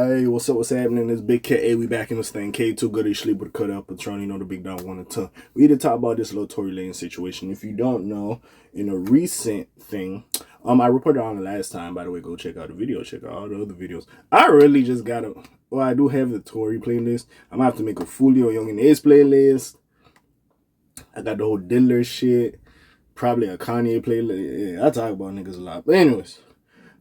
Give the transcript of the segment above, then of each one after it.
Hey, what's happening? It's Big K.A. We back in this thing. K too good to sleep with cut up Patron, you know the big dog one and two. We need to talk about this little Tory Lanez situation. If you don't know, in a recent thing, I reported on it last time. By the way, go check out the video, check out all the other videos. I really just gotta I do have the Tory playlist. I'm gonna have to make a Fulio Young and Ace playlist. I got the whole Diddler shit. Probably a Kanye playlist. Yeah, I talk about niggas a lot. But anyways.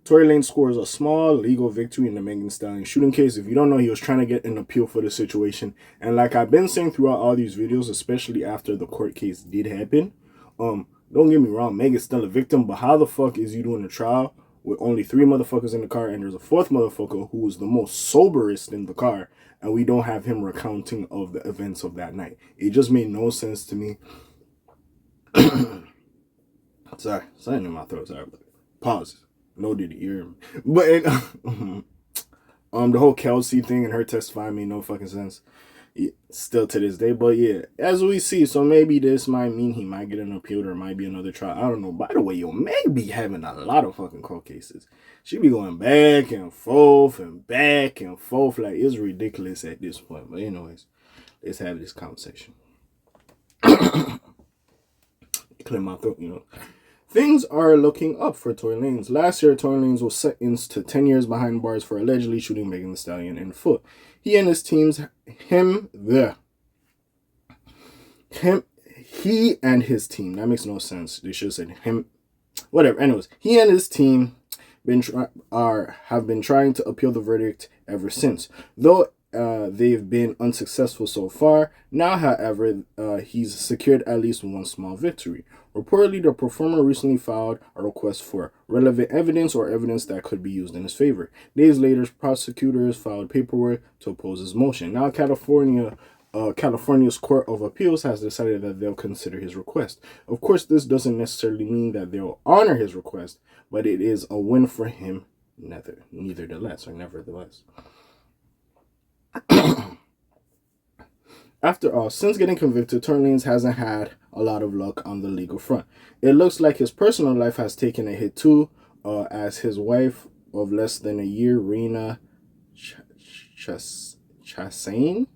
Tory Lanez scores a small legal victory in the Megan Thee Stallion shooting case. If you don't know, he was trying to get an appeal for the situation. And like I've been saying throughout all these videos, especially after the court case did happen, don't get me wrong, Megan's still a victim, but how the fuck is you doing a trial with only 3 motherfuckers in the car and there's a 4th motherfucker who was the most soberest in the car and we don't have him recounting of the events of that night? It just made no sense to me. Sorry, something in my throat. Sorry, but pause. No, did he hear me? But the whole Kelsey thing and her testifying made no fucking sense. Yeah, still to this day. But yeah, as we see, so maybe this might mean he might get an appeal or it might be another trial. I don't know. By the way, yo, Meg be having a lot of fucking court cases. She be going back and forth and back and forth. Like, it's ridiculous at this point. But anyways, let's have this conversation. Clear my throat, you know. Things are looking up for Tory Lanez. Last year, Tory Lanez was sentenced to 10 years behind bars for allegedly shooting Megan Thee Stallion in the foot. He and his teams, he and his team, that makes no sense. They should have said him, whatever. Anyways, he and his team have been trying to appeal the verdict ever since. Though they've been unsuccessful so far. Now, however, he's secured at least one small victory. Reportedly, the performer recently filed a request for relevant evidence or evidence that could be used in his favor. Days later, prosecutors filed paperwork to oppose his motion. Now, California's Court of Appeals has decided that they'll consider his request. Of course, this doesn't necessarily mean that they'll honor his request, but it is a win for him, nevertheless. After all, since getting convicted, Tory Lanez hasn't had a lot of luck on the legal front. It looks like his personal life has taken a hit too, as his wife of less than a year, Trynna Chassain?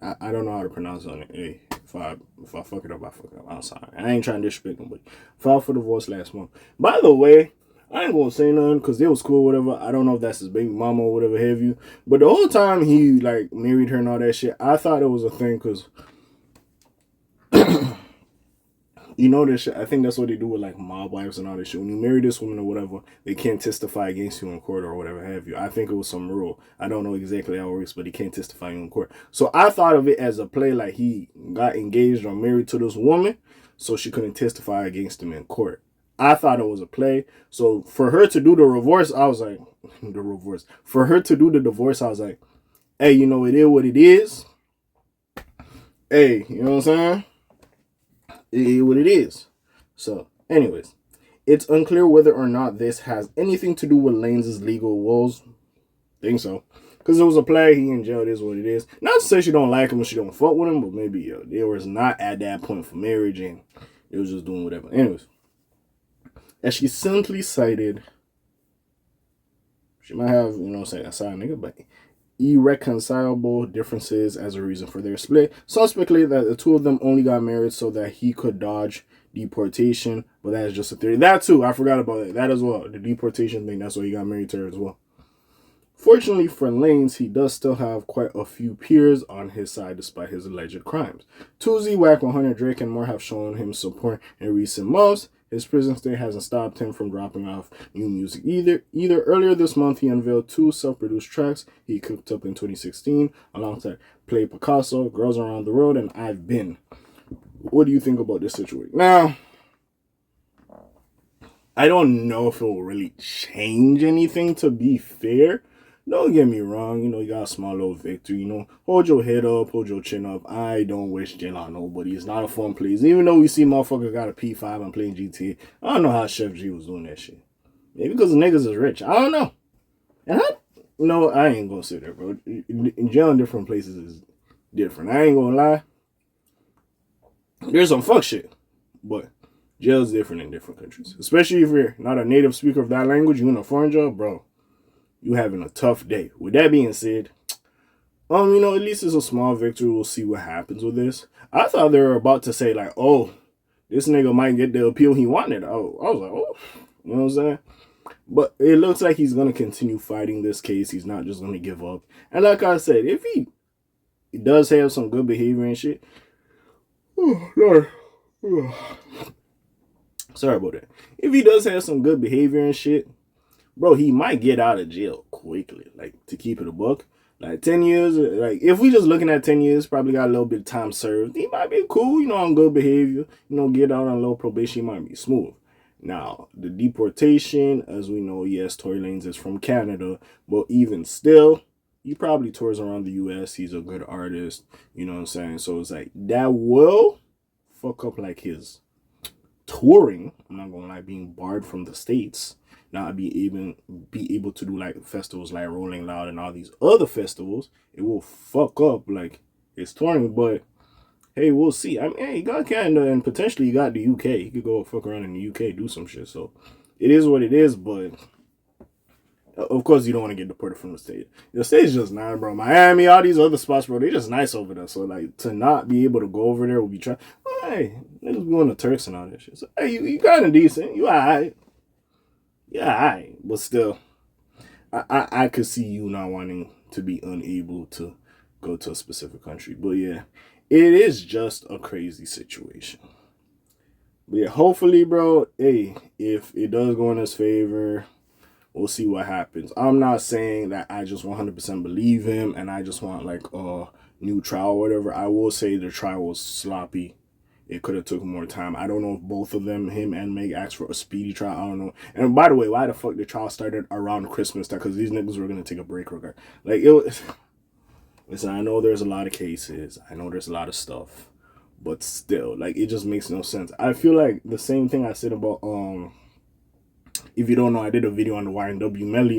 I don't know how to pronounce it. Hey, if I fuck it up, I fuck it up. I'm sorry. I ain't trying to disrespect him, but filed for divorce last month. By the way, I ain't gonna say nothing because they was cool, whatever. I don't know if that's his baby mama or whatever have you. But the whole time he like married her and all that shit, I thought it was a thing because you know this shit. I think that's what they do with like mob wives and all this shit. When you marry this woman or whatever, they can't testify against you in court or whatever have you. I think it was some rule. I don't know exactly how it works, but he can't testify in court. So I thought of it as a play, like he got engaged or married to this woman, so she couldn't testify against him in court. I thought it was a play. So for her to do the divorce, I was like, For her to do the divorce, I was like, hey, you know, it is what it is. Hey, you know what I'm saying? It is what it is. So, anyways, it's unclear whether or not this has anything to do with Lanez's legal woes. Think so. Because it was a play, he in jail, it is what it is. Not to say she don't like him or she don't fuck with him, but maybe they was not at that point for marriage and they was just doing whatever. Anyways. As she simply cited, she might have, you know, a side nigga, but irreconcilable differences as a reason for their split. Some speculate that the two of them only got married so that he could dodge deportation, but that is just a theory. That too, I forgot about it. That as well, the deportation thing. That's why he got married to her as well. Fortunately for Lanez, he does still have quite a few peers on his side despite his alleged crimes. Tuzi, Wack 100, Drake, and more have shown him support in recent months. His prison stay hasn't stopped him from dropping off new music either. Earlier this month, he unveiled 2 self-produced tracks he cooked up in 2016 alongside Play Picasso, Girls Around the World, and I've Been. What do you think about this situation? Now, I don't know if it will really change anything, to be fair. Don't get me wrong, you know, you got a small little victory, you know. Hold your head up, hold your chin up. I don't wish jail on nobody. It's not a fun place. Even though we see motherfuckers got a P5 and playing GTA, I don't know how Chef G was doing that shit. Maybe because the niggas is rich. I don't know. And I ain't gonna sit there, bro. In jail in different places is different. I ain't gonna lie. There's some fuck shit. But jail's different in different countries. Especially if you're not a native speaker of that language, you in a foreign jail, bro. You having a tough day. With that being said, you know, at least it's a small victory. We'll see what happens with this. I thought they were about to say, like, oh, this nigga might get the appeal he wanted. Oh, I was like, oh, you know what I'm saying? But it looks like he's going to continue fighting this case. He's not just going to give up. And like I said, if he does have some good behavior and shit, oh, Lord. Sorry about that. If he does have some good behavior and shit, bro, he might get out of jail quickly. Like, to keep it a buck. Like, 10 years, like, if we just looking at 10 years, probably got a little bit of time served. He might be cool, you know, on good behavior. You know, get out on a little probation, he might be smooth. Now, the deportation, as we know, yes, Tory Lanez is from Canada. But even still, he probably tours around the U.S. He's a good artist. You know what I'm saying? So it's like, that will fuck up, like, his touring. I'm not gonna lie, being barred from the States. Not be able to do like festivals like Rolling Loud and all these other festivals. It will fuck up like his touring, but hey, we'll see. I mean, hey, you got Canada and potentially you got the UK. You could go fuck around in the UK, do some shit. So it is what it is, but of course you don't want to get deported from the state. The state's just nice, bro. Miami, all these other spots, bro, they just nice over there. So like to not be able to go over there will be trying. Hey, niggas be on the Turks and all that shit. So hey, you kind of decent. You alright. Yeah, alright. But still, I could see you not wanting to be unable to go to a specific country. But yeah, it is just a crazy situation. But yeah, hopefully, bro, hey, if it does go in his favor, we'll see what happens. I'm not saying that I just 100% believe him and I just want like a new trial or whatever. I will say the trial was sloppy. It could have took more time. I don't know if both of them, him and Meg, asked for a speedy trial. I don't know. And by the way, why the fuck the trial started around Christmas time? Because these niggas were going to take a break regard. Like, it was... Listen, I know there's a lot of cases. I know there's a lot of stuff. But still, like, it just makes no sense. I feel like the same thing I said about, if you don't know, I did a video on the YNW Melly,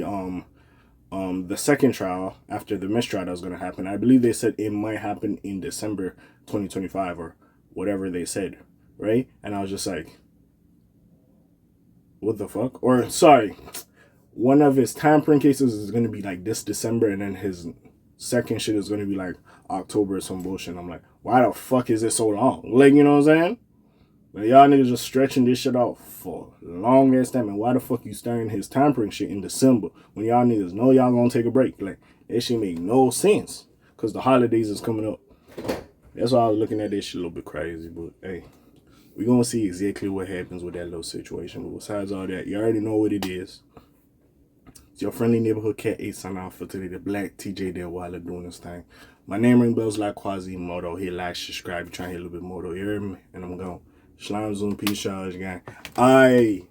the second trial, after the mistrial that was going to happen. I believe they said it might happen in December 2025 or whatever they said, right? And I was just like, what the fuck? Or, sorry, one of his tampering cases is going to be like this December, and then his second shit is going to be like October or some bullshit. I'm like, why the fuck is it so long? Like, you know what I'm saying? Like, y'all niggas just stretching this shit out for long ass time. And why the fuck you starting his tampering shit in December when y'all niggas know y'all gonna take a break? Like, that shit make no sense. Because the holidays is coming up. That's why I was looking at this shit a little bit crazy. But, hey, we gonna see exactly what happens with that little situation. But besides all that, you already know what it is. It's your friendly neighborhood K.A. signing off for today. The Black TJ there while they're doing this thing. My name ring bells like Quasimodo. Hit like, subscribe. You trying to hit a little bit more, though. You hear me? And I'm gone. Shalom, Zoom, peace, y'all, gang. Aye.